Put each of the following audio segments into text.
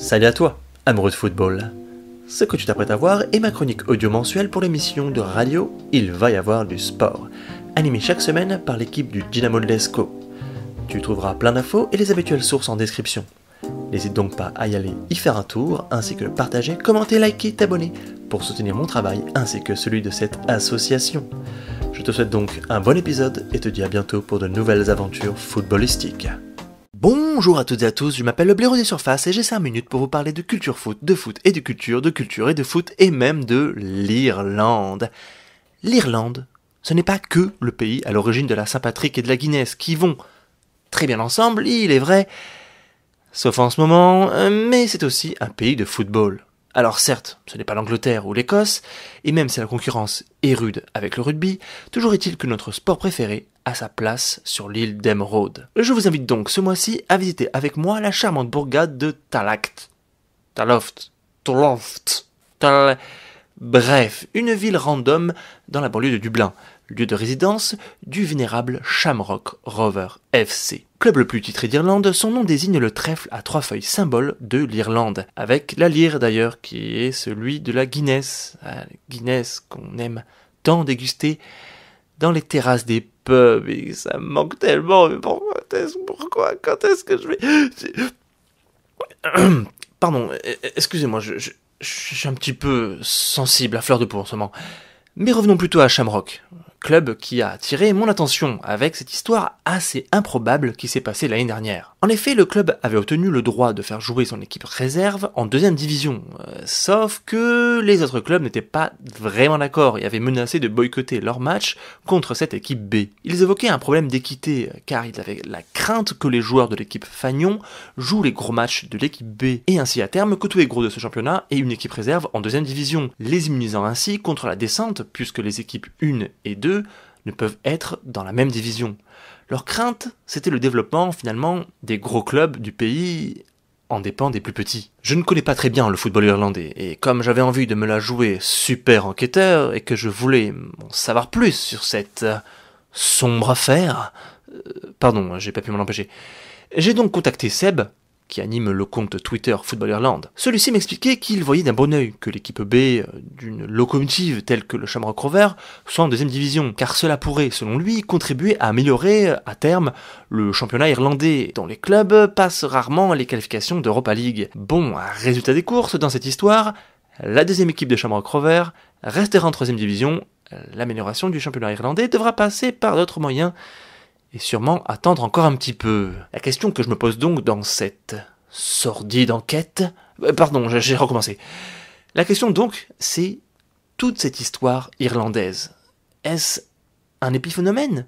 Salut à toi, amoureux de football. Ce que tu t'apprêtes à voir est ma chronique audio mensuelle pour l'émission de radio Il va y avoir du sport, animée chaque semaine par l'équipe du Dynamo de Lecco. Tu trouveras plein d'infos et les habituelles sources en description. N'hésite donc pas à y aller y faire un tour, ainsi que le partager, commenter, liker, t'abonner, pour soutenir mon travail ainsi que celui de cette association. Je te souhaite donc un bon épisode et te dis à bientôt pour de nouvelles aventures footballistiques. Bonjour à toutes et à tous, je m'appelle le Blaireau des Surfaces et j'ai 5 minutes pour vous parler de culture foot, de foot et de culture et de foot et même de l'Irlande. L'Irlande, ce n'est pas que le pays à l'origine de la Saint-Patrick et de la Guinness qui vont très bien ensemble, il est vrai, sauf en ce moment, mais c'est aussi un pays de football. Alors certes, ce n'est pas l'Angleterre ou l'Écosse, et même si la concurrence est rude avec le rugby, toujours est-il que notre sport préféré a sa place sur l'île d'Emeraude. Je vous invite donc ce mois-ci à visiter avec moi la charmante bourgade de Bref, une ville random dans la banlieue de Dublin, lieu de résidence du vénérable Shamrock Rovers FC. Club le plus titré d'Irlande, son nom désigne le trèfle à 3 feuilles, symbole de l'Irlande, avec la lyre d'ailleurs qui est celui de la Guinness. La Guinness qu'on aime tant déguster dans les terrasses des pubs, et ça me manque tellement, mais pourquoi, quand est-ce que je vais... Pardon, excusez-moi, je suis un petit peu sensible à fleur de peau en ce moment. Mais revenons plutôt à Shamrock, club qui a attiré mon attention avec cette histoire assez improbable qui s'est passée l'année dernière. En effet, le club avait obtenu le droit de faire jouer son équipe réserve en deuxième division, sauf que les autres clubs n'étaient pas vraiment d'accord et avaient menacé de boycotter leur match contre cette équipe B. Ils évoquaient un problème d'équité car ils avaient la crainte que les joueurs de l'équipe Fagnon jouent les gros matchs de l'équipe B et ainsi à terme que tous les gros de ce championnat aient une équipe réserve en deuxième division, les immunisant ainsi contre la descente puisque les équipes 1 et 2 ne peuvent être dans la même division. Leur crainte, c'était le développement finalement des gros clubs du pays en dépend des plus petits. Je ne connais pas très bien le football irlandais, et comme j'avais envie de me la jouer super enquêteur et que je voulais en savoir plus sur cette sombre affaire, pardon, j'ai pas pu m'en empêcher, j'ai donc contacté Seb, qui anime le compte Twitter Football Irlande. Celui-ci m'expliquait qu'il voyait d'un bon œil que l'équipe B d'une locomotive telle que le Shamrock Rovers soit en deuxième division, car cela pourrait, selon lui, contribuer à améliorer, à terme, le championnat irlandais, dont les clubs passent rarement les qualifications d'Europa League. Bon, résultat des courses, dans cette histoire, la deuxième équipe de Shamrock Rovers restera en troisième division, l'amélioration du championnat irlandais devra passer par d'autres moyens, et sûrement attendre encore un petit peu. La question que je me pose donc dans cette sordide enquête... Pardon, j'ai recommencé. La question donc, c'est toute cette histoire irlandaise. Est-ce un épiphénomène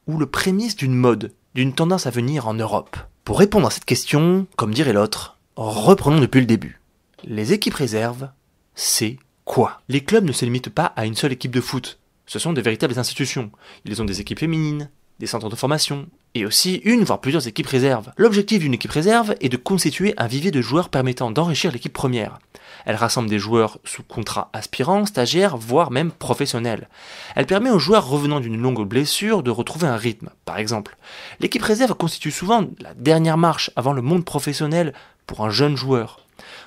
ou le prémisse d'une mode, d'une tendance à venir en Europe? Pour répondre à cette question, comme dirait l'autre, reprenons depuis le début. Les équipes réserves, c'est quoi? Les clubs ne se limitent pas à une seule équipe de foot. Ce sont de véritables institutions. Ils ont des équipes féminines, des centres de formation, et aussi une voire plusieurs équipes réserves. L'objectif d'une équipe réserve est de constituer un vivier de joueurs permettant d'enrichir l'équipe première. Elle rassemble des joueurs sous contrat aspirants, stagiaires, voire même professionnels. Elle permet aux joueurs revenant d'une longue blessure de retrouver un rythme, par exemple. L'équipe réserve constitue souvent la dernière marche avant le monde professionnel pour un jeune joueur.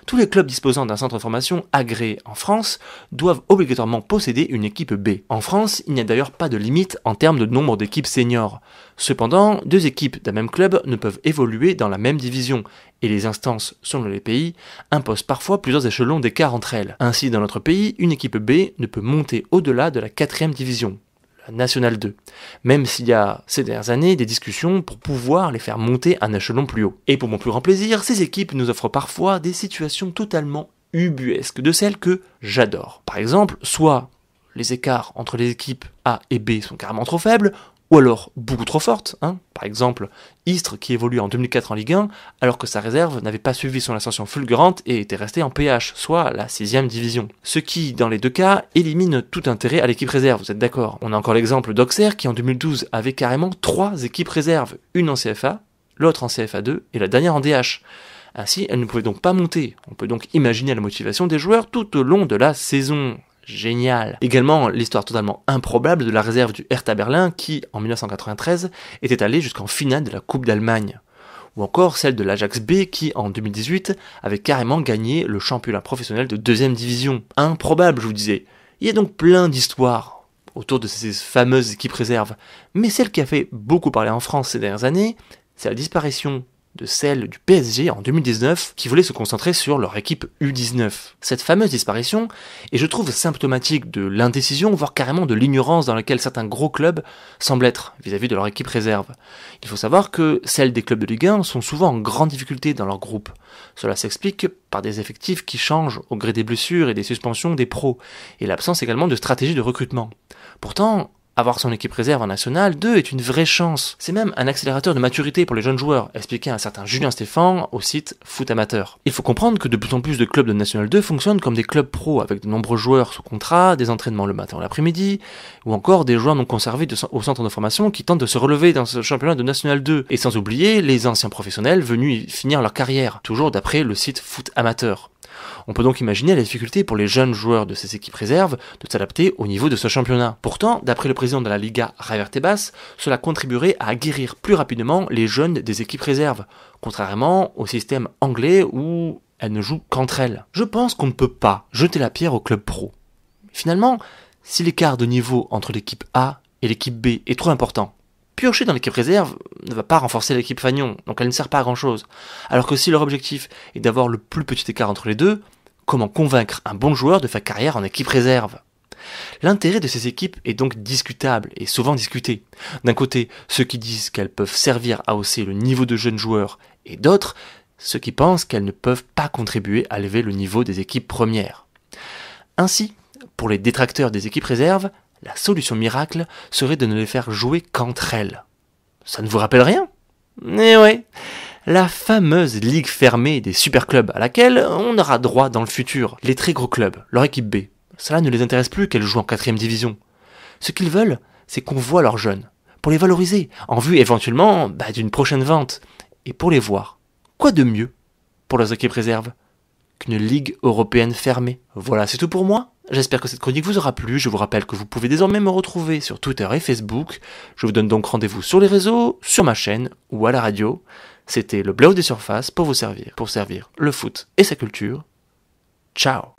Tous les clubs disposant d'un centre de formation agréé en France doivent obligatoirement posséder une équipe B. En France, il n'y a d'ailleurs pas de limite en termes de nombre d'équipes seniors. Cependant, deux équipes d'un même club ne peuvent évoluer dans la même division, et les instances, selon les pays, imposent parfois plusieurs échelons d'écart entre elles. Ainsi, dans notre pays, une équipe B ne peut monter au-delà de la 4e division. La Nationale 2, même s'il y a ces dernières années des discussions pour pouvoir les faire monter un échelon plus haut. Et pour mon plus grand plaisir, ces équipes nous offrent parfois des situations totalement ubuesques, de celles que j'adore. Par exemple, soit les écarts entre les équipes A et B sont carrément trop faibles, ou alors beaucoup trop fortes. Par exemple, Istres qui évolue en 2004 en Ligue 1, alors que sa réserve n'avait pas suivi son ascension fulgurante et était resté en PH, soit la 6e division. Ce qui, dans les deux cas, élimine tout intérêt à l'équipe réserve, vous êtes d'accord? On a encore l'exemple d'Auxerre qui en 2012 avait carrément 3 équipes réserves, une en CFA, l'autre en CFA2 et la dernière en DH. Ainsi, elle ne pouvait donc pas monter. On peut donc imaginer la motivation des joueurs tout au long de la saison. Génial. Également, l'histoire totalement improbable de la réserve du Hertha Berlin qui, en 1993, était allée jusqu'en finale de la Coupe d'Allemagne. ou encore celle de l'Ajax B qui, en 2018, avait carrément gagné le championnat professionnel de 2e division. Improbable, je vous disais. Il y a donc plein d'histoires autour de ces fameuses équipes réserves, mais celle qui a fait beaucoup parler en France ces dernières années, c'est la disparition de celle du PSG en 2019 qui voulait se concentrer sur leur équipe U19. Cette fameuse disparition est, je trouve, symptomatique de l'indécision, voire carrément de l'ignorance dans laquelle certains gros clubs semblent être vis-à-vis de leur équipe réserve. Il faut savoir que celles des clubs de Ligue 1 sont souvent en grande difficulté dans leur groupe. Cela s'explique par des effectifs qui changent au gré des blessures et des suspensions des pros, et l'absence également de stratégie de recrutement. Pourtant, avoir son équipe réserve en National 2 est une vraie chance. C'est même un accélérateur de maturité pour les jeunes joueurs, expliquait un certain Julien Stéphan au site Foot Amateur. Il faut comprendre que de plus en plus de clubs de National 2 fonctionnent comme des clubs pro, avec de nombreux joueurs sous contrat, des entraînements le matin ou l'après-midi, ou encore des joueurs non conservés au centre de formation qui tentent de se relever dans ce championnat de National 2. Et sans oublier les anciens professionnels venus y finir leur carrière, toujours d'après le site Foot Amateur. On peut donc imaginer la difficulté pour les jeunes joueurs de ces équipes réserves de s'adapter au niveau de ce championnat. Pourtant, d'après le président de la Liga, Javier Tebas, cela contribuerait à guérir plus rapidement les jeunes des équipes réserves, contrairement au système anglais où elles ne jouent qu'entre elles. Je pense qu'on ne peut pas jeter la pierre au club pro. Finalement, si l'écart de niveau entre l'équipe A et l'équipe B est trop important, piocher dans l'équipe réserve ne va pas renforcer l'équipe fanion, donc elle ne sert pas à grand chose. Alors que si leur objectif est d'avoir le plus petit écart entre les deux, comment convaincre un bon joueur de faire carrière en équipe réserve ? L'intérêt de ces équipes est donc discutable et souvent discuté. D'un côté, ceux qui disent qu'elles peuvent servir à hausser le niveau de jeunes joueurs, et d'autres, ceux qui pensent qu'elles ne peuvent pas contribuer à élever le niveau des équipes premières. Ainsi, pour les détracteurs des équipes réserves, la solution miracle serait de ne les faire jouer qu'entre elles. Ça ne vous rappelle rien ? Eh ouais, la fameuse ligue fermée des superclubs à laquelle on aura droit dans le futur. Les très gros clubs, leur équipe B, cela ne les intéresse plus qu'elles jouent en 4e division. Ce qu'ils veulent, c'est qu'on voit leurs jeunes, pour les valoriser, en vue éventuellement d'une prochaine vente, et pour les voir. Quoi de mieux pour leurs équipes réserves qu'une ligue européenne fermée ? Voilà, c'est tout pour moi. J'espère que cette chronique vous aura plu. Je vous rappelle que vous pouvez désormais me retrouver sur Twitter et Facebook. Je vous donne donc rendez-vous sur les réseaux, sur ma chaîne ou à la radio. C'était le Blow des Surfaces pour servir le foot et sa culture. Ciao.